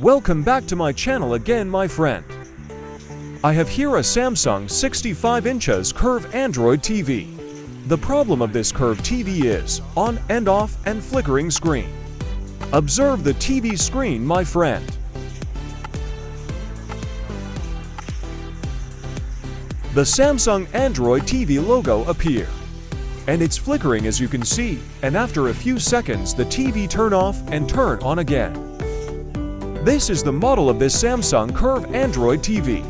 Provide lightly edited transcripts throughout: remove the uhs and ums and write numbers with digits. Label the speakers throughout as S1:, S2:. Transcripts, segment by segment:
S1: Welcome back to my channel again, my friend. I have here a Samsung 65 inches curved Android TV. The problem of this curved TV is on and off and flickering screen. Observe the TV screen, my friend. The Samsung Android TV logo appear, and it's flickering as you can see, and after a few seconds the TV turn off and turn on again. This is the model of this Samsung curved Android TV.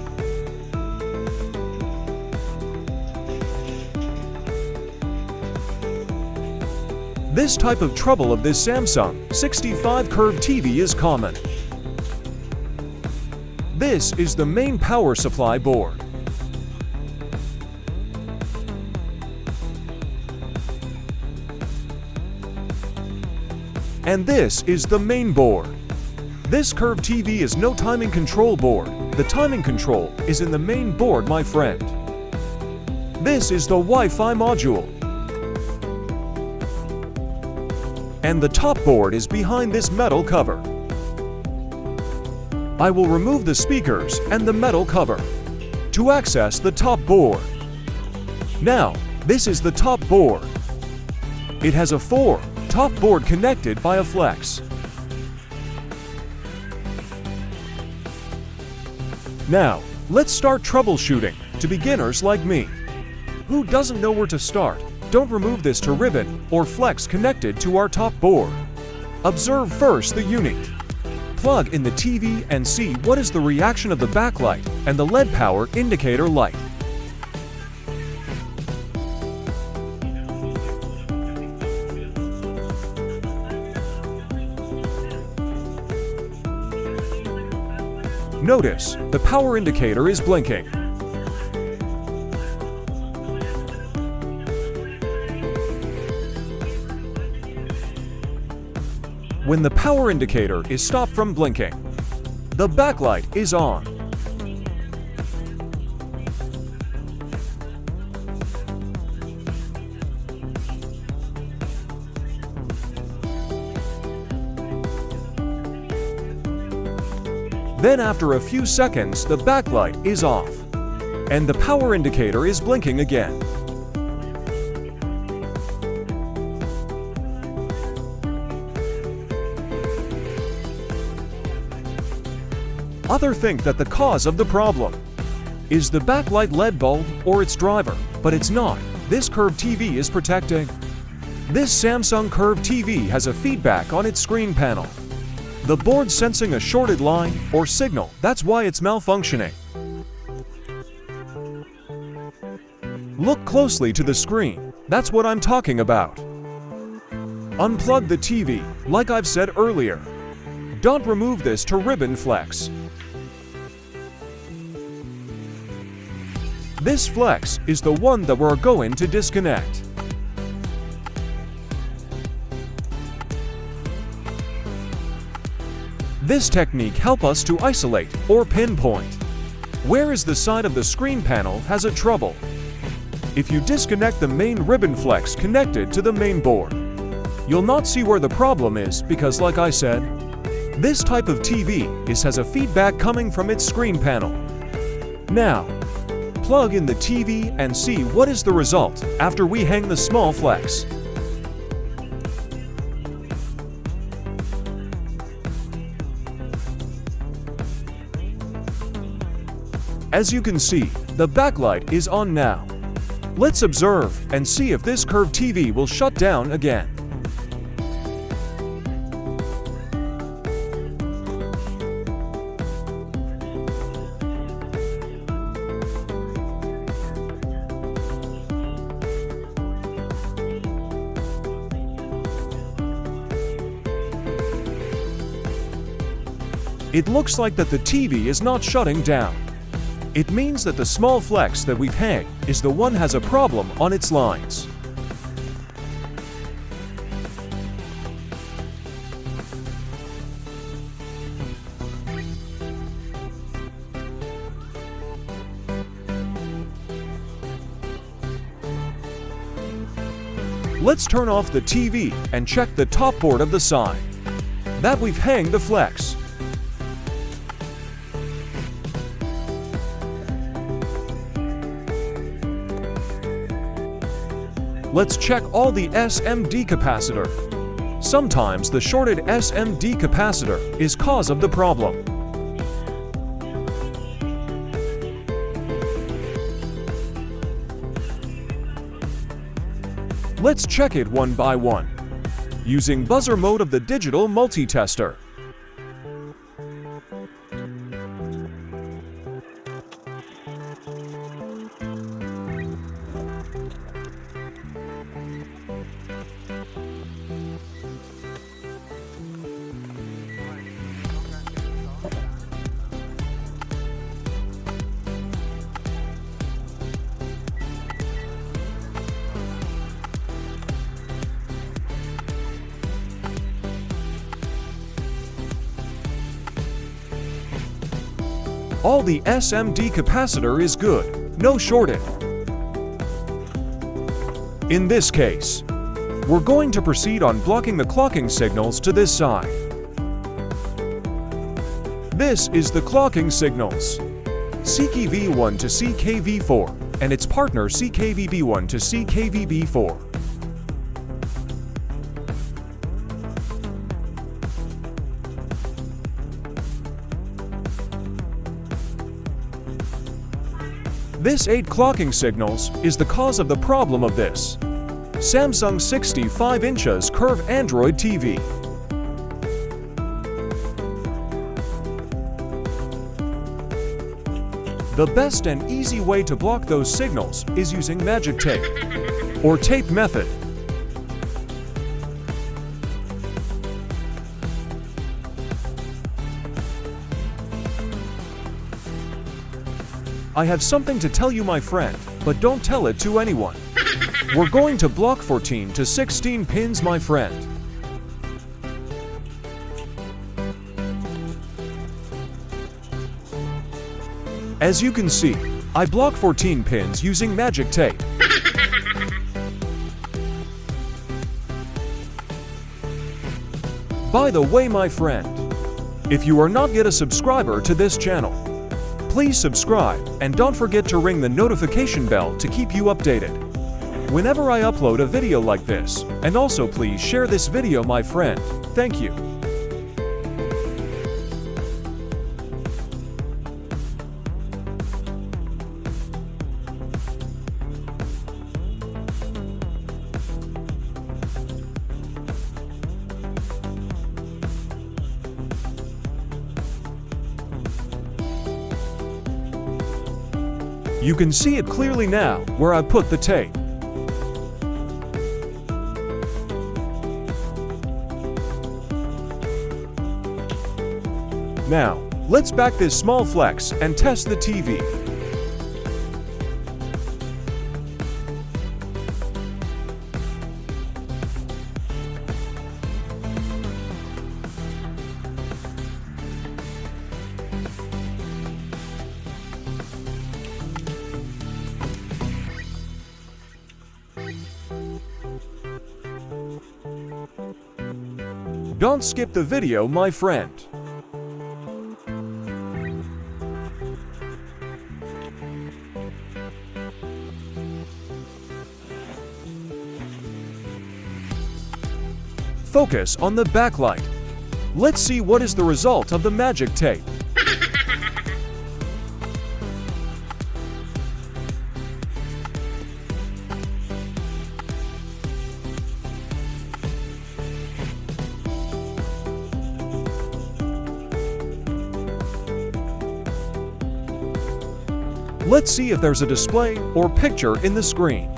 S1: This type of trouble of this Samsung 65 curved TV is common. This is the main power supply board. And this is the main board. This curved TV is no timing control board. The timing control is in the main board, my friend. This is the Wi-Fi module. And the top board is behind this metal cover. I will remove the speakers and the metal cover to access the top board. Now, this is the top board. It has a top board connected by a flex. Now, let's start troubleshooting to beginners like me. Who doesn't know where to start? Don't remove this to ribbon or flex connected to our top board. Observe first the unit. Plug in the TV and see what is the reaction of the backlight and the LED power indicator light. Notice, the power indicator is blinking. When the power indicator is stopped from blinking, the backlight is on. Then after a few seconds, the backlight is off, and the power indicator is blinking again. Others think that the cause of the problem is the backlight LED bulb or its driver, but it's not. This curved TV is protecting. This Samsung curved TV has a feedback on its screen panel. The board sensing a shorted line or signal, that's why it's malfunctioning. Look closely to the screen, that's what I'm talking about. Unplug the TV, like I've said earlier. Don't remove this to ribbon flex. This flex is the one that we're going to disconnect. This technique helps us to isolate or pinpoint where is the side of the screen panel has a trouble. If you disconnect the main ribbon flex connected to the main board, you'll not see where the problem is because, like I said, this type of TV has a feedback coming from its screen panel. Now, plug in the TV and see what is the result after we hang the small flex. As you can see, the backlight is on now. Let's observe and see if this curved TV will shut down again. It looks like that the TV is not shutting down. It means that the small flex that we've hung is the one has a problem on its lines. Let's turn off the TV and check the top board of the side. That we've hung the flex. let's check all the SMD capacitor. Sometimes the shorted SMD capacitor is cause of the problem. Let's check it one by one, using buzzer mode of the digital multitester. All the SMD capacitor is good, no shorted. In this case, we're going to proceed on blocking the clocking signals to this side. This is the clocking signals. CKV1 to CKV4 and its partner CKVB1 to CKVB4. This 8 clocking signals is the cause of the problem of this Samsung 65 inches curved Android TV. The best and easy way to block those signals is using magic tape or tape method. I have something to tell you, my friend, but don't tell it to anyone. We're going to block 14 to 16 pins, my friend. As you can see, I block 14 pins using magic tape. By the way, my friend, if you are not yet a subscriber to this channel, please subscribe and don't forget to ring the notification bell to keep you updated whenever I upload a video like this. And also please share this video, my friend. Thank you. You can see it clearly now where I put the tape. Now, let's back this small flex and test the TV. Don't skip the video, my friend. Focus on the backlight. Let's see what is the result of the magic tape. Let's see if there's a display or picture in the screen.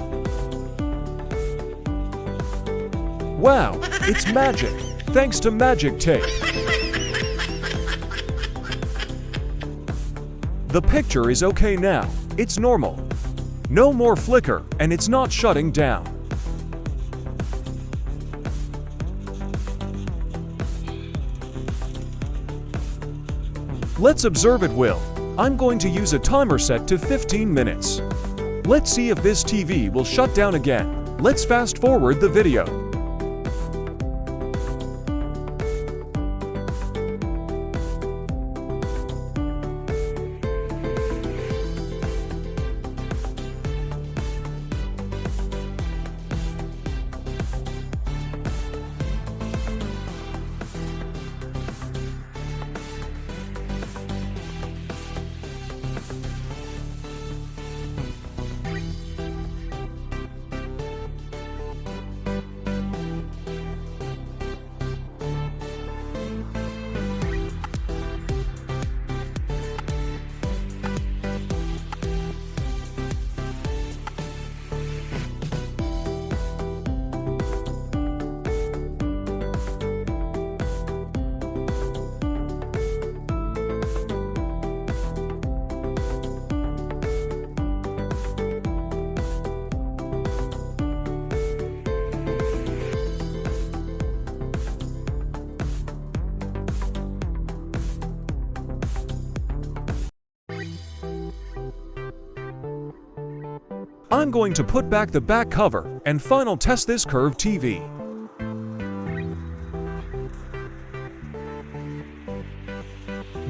S1: Wow, it's magic, thanks to magic tape. The picture is okay now, it's normal. No more flicker, and it's not shutting down. Let's observe it will. I'm going to use a timer set to 15 minutes. Let's see if this TV will shut down again. Let's fast forward the video. I'm going to put back the back cover and final test this curved TV.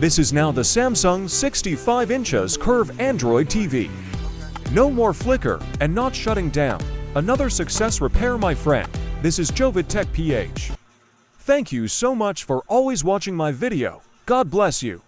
S1: This is now the Samsung 65 inches curved Android TV. No more flicker and not shutting down. Another success repair, my friend. This is Jovid Tech PH. Thank you so much for always watching my video. God bless you.